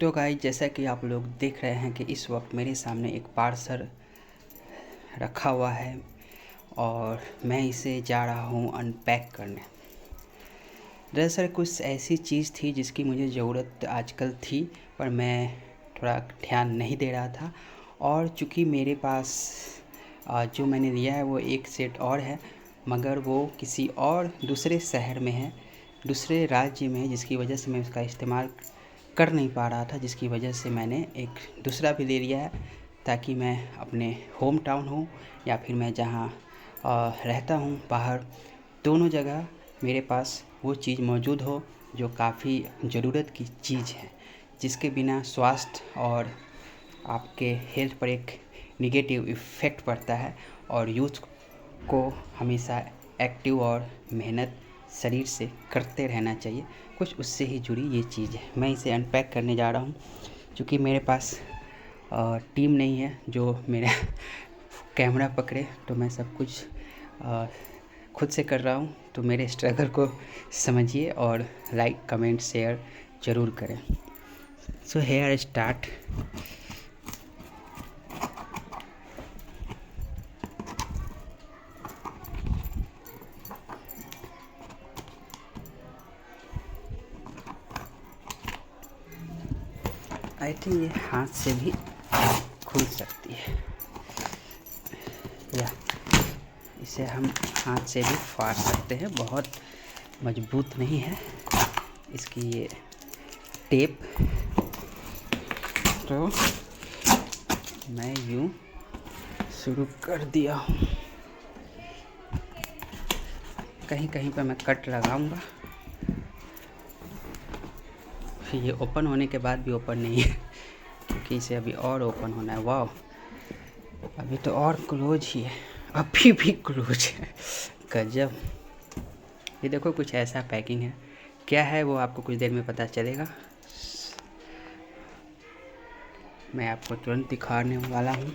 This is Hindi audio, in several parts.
तो गाइस, जैसा कि आप लोग देख रहे हैं कि इस वक्त मेरे सामने एक पार्सल रखा हुआ है और मैं इसे जा रहा हूँ अनपैक करने। दरअसल कुछ ऐसी चीज़ थी जिसकी मुझे ज़रूरत आजकल थी, पर मैं थोड़ा ध्यान नहीं दे रहा था। और चूँकि मेरे पास जो मैंने लिया है वो एक सेट और है, मगर वो किसी और दूसरे शहर में है, दूसरे राज्य में है, जिसकी वजह से मैं उसका इस्तेमाल कर नहीं पा रहा था, जिसकी वजह से मैंने एक दूसरा भी ले लिया है, ताकि मैं अपने होम टाउन हूँ या फिर मैं जहाँ रहता हूँ बाहर, दोनों जगह मेरे पास वो चीज़ मौजूद हो जो काफ़ी ज़रूरत की चीज़ है, जिसके बिना स्वास्थ्य और आपके हेल्थ पर एक निगेटिव इफ़ेक्ट पड़ता है। और यूथ को हमेशा एक्टिव और मेहनत शरीर से करते रहना चाहिए। कुछ उससे ही जुड़ी ये चीज़ है। मैं इसे अनपैक करने जा रहा हूँ। क्योंकि मेरे पास टीम नहीं है जो मेरा कैमरा पकड़े, तो मैं सब कुछ खुद से कर रहा हूँ। तो मेरे स्ट्रगल को समझिए और लाइक कमेंट शेयर ज़रूर करें। So here start. I think ये हाथ से भी खुल सकती है, या इसे हम हाथ से भी फाड़ सकते हैं। बहुत मजबूत नहीं है इसकी ये टेप। तो मैं यूँ शुरू कर दिया हूँ। कहीं कहीं पर मैं कट लगाऊंगा। ये ओपन होने के बाद भी ओपन नहीं है, क्योंकि इसे अभी और ओपन होना है। वाह, अभी तो और क्लोज ही है, अभी भी क्लोज है। गजब। ये देखो, कुछ ऐसा पैकिंग है। क्या है वो आपको कुछ देर में पता चलेगा। मैं आपको तुरंत दिखाने वाला हूँ।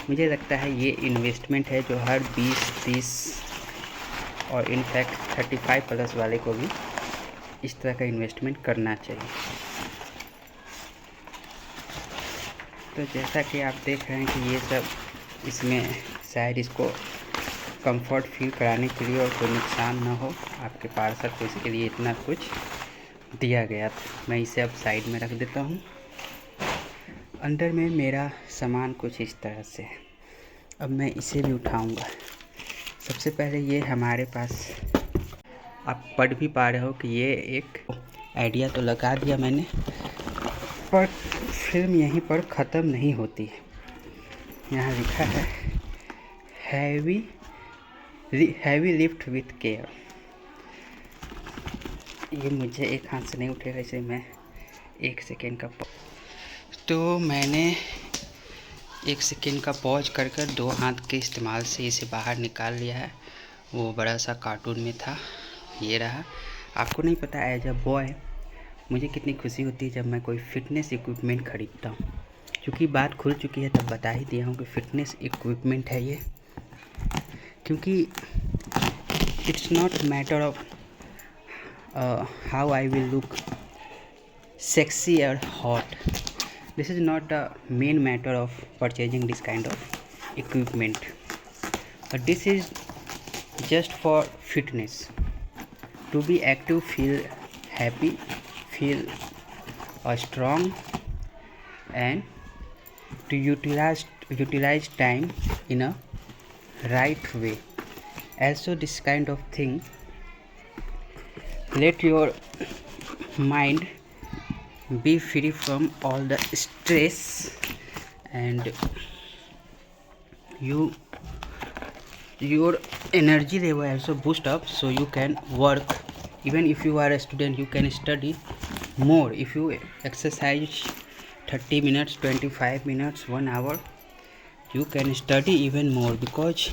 मुझे लगता है ये इन्वेस्टमेंट है जो हर 20-30 और इनफैक्ट 35+ वाले को भी इस तरह का इन्वेस्टमेंट करना चाहिए। तो जैसा कि आप देख रहे हैं कि ये सब इसमें शायद इसको कंफर्ट फील कराने के लिए और कोई नुकसान ना हो आपके पार्सल को, इसके लिए इतना कुछ दिया गया था। मैं इसे अब साइड में रख देता हूँ। अंदर में मेरा सामान कुछ इस तरह से है। अब मैं इसे भी उठाऊँगा। सबसे पहले ये हमारे पास, आप पढ़ भी पा रहे हो कि ये एक आइडिया तो लगा दिया मैंने, पर फिल्म यहीं पर ख़त्म नहीं होती है। यहाँ लिखा है हैवी लिफ्ट विथ केयर। ये मुझे एक हाथ से नहीं उठेगा, इसे मैं 1 सेकेंड का तो मैंने 1 सेकेंड का पॉज कर 2 हाथ के इस्तेमाल से इसे बाहर निकाल लिया है। वो बड़ा सा कार्टून में था, ये रहा। आपको नहीं पता, एज अ बॉय मुझे कितनी खुशी होती है जब मैं कोई फ़िटनेस इक्विपमेंट ख़रीदता हूँ। क्योंकि बात खुल चुकी है तब बता ही दिया हूँ कि फ़िटनेस इक्विपमेंट है ये। क्योंकि it's not matter of how I will look sexy और hot. This is not the main matter of purchasing this kind of equipment, but this is just for fitness, to be active, feel happy, feel strong, and to utilize time in a right way. Also this kind of thing let your mind be free from all the stress, and your energy level also boost up, so you can work. Even if you are a student, you can study more. If you exercise 30 minutes, 25 minutes, 1 hour, you can study even more, because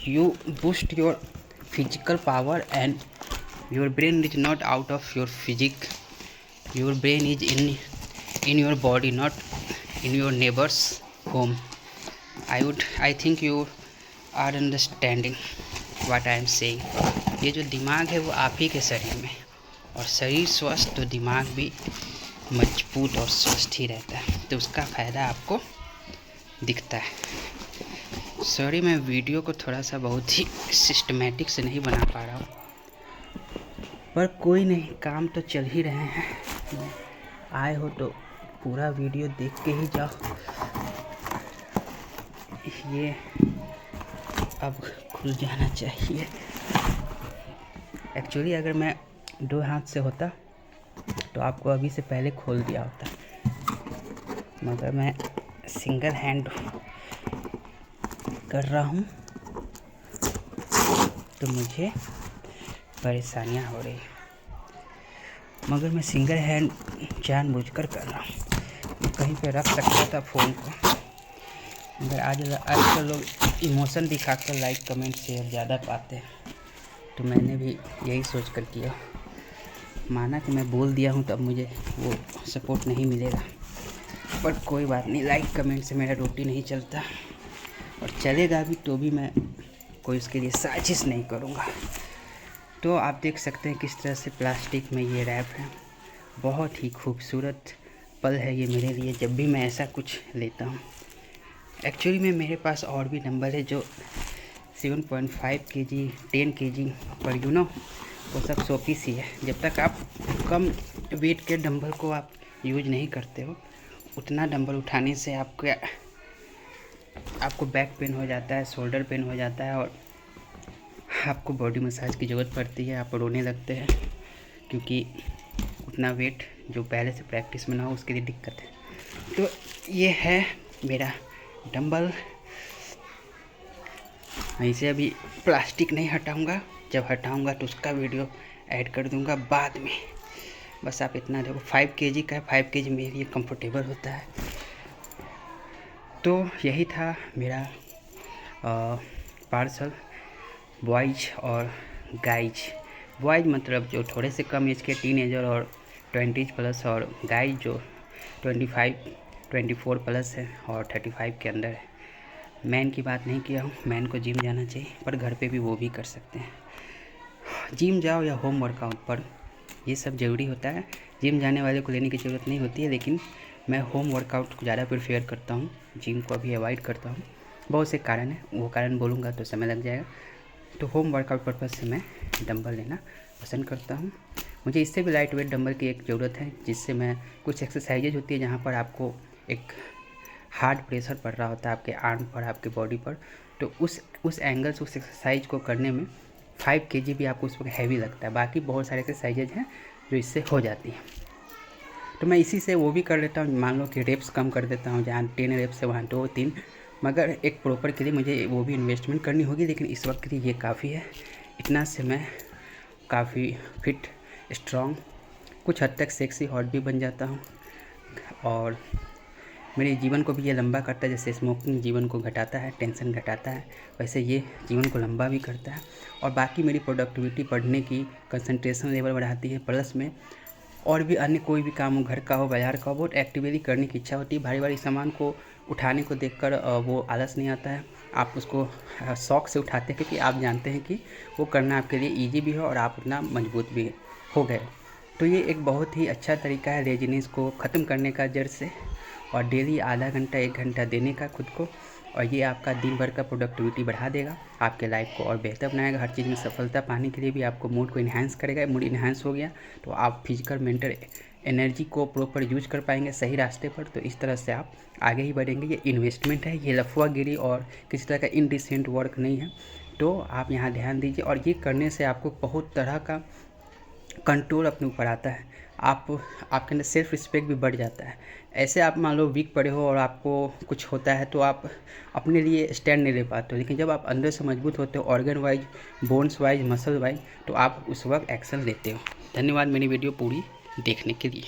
you boost your physical power, and your brain is not out of your physique. Your brain is in your body, not in your neighbor's home. I think you are understanding what I am saying. ये जो दिमाग है वो आप ही के शरीर में, और शरीर स्वस्थ तो दिमाग भी मजबूत और स्वस्थ ही रहता है, तो उसका फ़ायदा आपको दिखता है। सॉरी, मैं वीडियो को थोड़ा सा बहुत ही सिस्टमेटिक से नहीं बना पा रहा हूँ, पर कोई नहीं, काम तो चल ही रहे हैं। आए हो तो पूरा वीडियो देख के ही जाओ। ये अब खुल जाना चाहिए। एक्चुअली अगर मैं 2 हाथ से होता तो आपको अभी से पहले खोल दिया होता, मगर मैं सिंगल हैंड कर रहा हूँ तो मुझे परेशानियाँ हो रही, मगर मैं सिंगल हैंड जानबूझकर कर रहा हूँ। कहीं पे रख सकता था फ़ोन को, मगर आजकल लोग इमोशन दिखाकर लाइक कमेंट शेयर ज़्यादा पाते हैं, तो मैंने भी यही सोच कर किया। माना कि मैं बोल दिया हूँ तो अब मुझे वो सपोर्ट नहीं मिलेगा, पर कोई बात नहीं, लाइक कमेंट से मेरा रोटी नहीं चलता, और चलेगा भी तो भी मैं कोई उसके लिए साजिश नहीं करूँगा। तो आप देख सकते हैं किस तरह से प्लास्टिक में ये रैप है। बहुत ही खूबसूरत पल है ये मेरे लिए जब भी मैं ऐसा कुछ लेता हूँ। एक्चुअली में मेरे पास और भी डंबल है जो 7.5 kg 10 kg पर वो सब शोपीस ही है। जब तक आप कम वेट के डंबल को आप यूज नहीं करते हो, उतना डंबल उठाने से आपको बैक पेन हो जाता है, शोल्डर पेन हो जाता है, और आपको बॉडी मसाज की ज़रूरत पड़ती है। आप रोने लगते हैं क्योंकि उतना वेट जो पहले से प्रैक्टिस में ना हो उसके लिए दिक्कत है। तो ये है मेरा डंबल। मैं इसे अभी प्लास्टिक नहीं हटाऊंगा, जब हटाऊंगा तो उसका वीडियो ऐड कर दूंगा बाद में। बस आप इतना देखो, 5 kg का है, 5 kg मेरे लिए कंफर्टेबल होता है। तो यही था मेरा पार्सल बॉयज और गाइज। बॉयज मतलब जो थोड़े से कम एज के टीनेजर और 20 प्लस, और गाइज जो 24 प्लस है और 35 के अंदर है। मैन की बात नहीं किया हूँ, मैन को जिम जाना चाहिए, पर घर पे भी वो भी कर सकते हैं। जिम जाओ या होम वर्कआउट, पर ये सब ज़रूरी होता है। जिम जाने वाले को लेने की ज़रूरत नहीं होती है, लेकिन मैं होम वर्कआउट को ज़्यादा प्रेफर करता हूँ, जिम को अभी अवॉइड करता हूँ। बहुत से कारण हैं, वो कारण बोलूँगा तो समय लग जाएगा। तो होम वर्कआउट पर्पज़ से मैं डंबल लेना पसंद करता हूँ। मुझे इससे भी लाइट वेट डंबल की एक ज़रूरत है, जिससे मैं कुछ एक्सरसाइजेज होती है जहाँ पर आपको एक हार्ड प्रेशर पड़ रहा होता है आपके आर्म पर, आपके बॉडी पर, तो उस एंगल से उस एक्सरसाइज को करने में 5 kg भी आपको उस वक्त हैवी लगता है। बाकी बहुत सारे एक्सरसाइजेज हैं जो इससे हो जाती हैं, तो मैं इसी से वो भी कर लेता हूँ। मान लो कि रेप्स कम कर देता हूँ, जहाँ 10 रेप्स है वहाँ 2-3, मगर एक प्रॉपर के लिए मुझे वो भी इन्वेस्टमेंट करनी होगी, लेकिन इस वक्त के लिए ये काफ़ी है। इतना से मैं काफ़ी फिट, स्ट्रॉन्ग, कुछ हद तक सेक्सी हॉट भी बन जाता हूँ, और मेरे जीवन को भी ये लंबा करता है। जैसे स्मोकिंग जीवन को घटाता है, टेंशन घटाता है, वैसे ये जीवन को लंबा भी करता है। और बाकी मेरी प्रोडक्टिविटी, पढ़ने की कंसंट्रेशन लेवल बढ़ाती है, प्लस में और भी अन्य कोई भी काम हो, घर का हो, बाजार का हो, बहुत एक्टिवली करने की इच्छा होती है। भारी भारी सामान को उठाने को देखकर वो आलस नहीं आता है, आप उसको शौक से उठाते हैं, क्योंकि आप जानते हैं कि वो करना आपके लिए ईजी भी हो और आप उतना मजबूत भी हो गए। तो ये एक बहुत ही अच्छा तरीका है लेजीनेस को ख़त्म करने का जड़ से, और डेली आधा घंटा 1 घंटा देने का खुद को, और ये आपका दिन भर का प्रोडक्टिविटी बढ़ा देगा, आपके लाइफ को और बेहतर बनाएगा। हर चीज़ में सफलता पाने के लिए भी आपको मूड को इन्हांस करेगा। मूड इन्हांस हो गया तो आप फिजिकल मेंटल एनर्जी को प्रॉपर यूज कर पाएंगे सही रास्ते पर। तो इस तरह से आप आगे ही बढ़ेंगे। ये इन्वेस्टमेंट है, ये लफुआगिरी और किसी तरह का इनडिसेंट वर्क नहीं है। तो आप यहाँ ध्यान दीजिए, और ये करने से आपको बहुत तरह का कंट्रोल अपने ऊपर आता है। आपके अंदर सेल्फ रिस्पेक्ट भी बढ़ जाता है। ऐसे आप मान लो वीक पड़े हो और आपको कुछ होता है तो आप अपने लिए स्टैंड नहीं ले पाते हो, लेकिन जब आप अंदर से मजबूत होते हो, organ wise, bones wise, muscle wise, तो आप उस वक्त एक्शन लेते हो। धन्यवाद मेरी वीडियो पूरी देखने के लिए।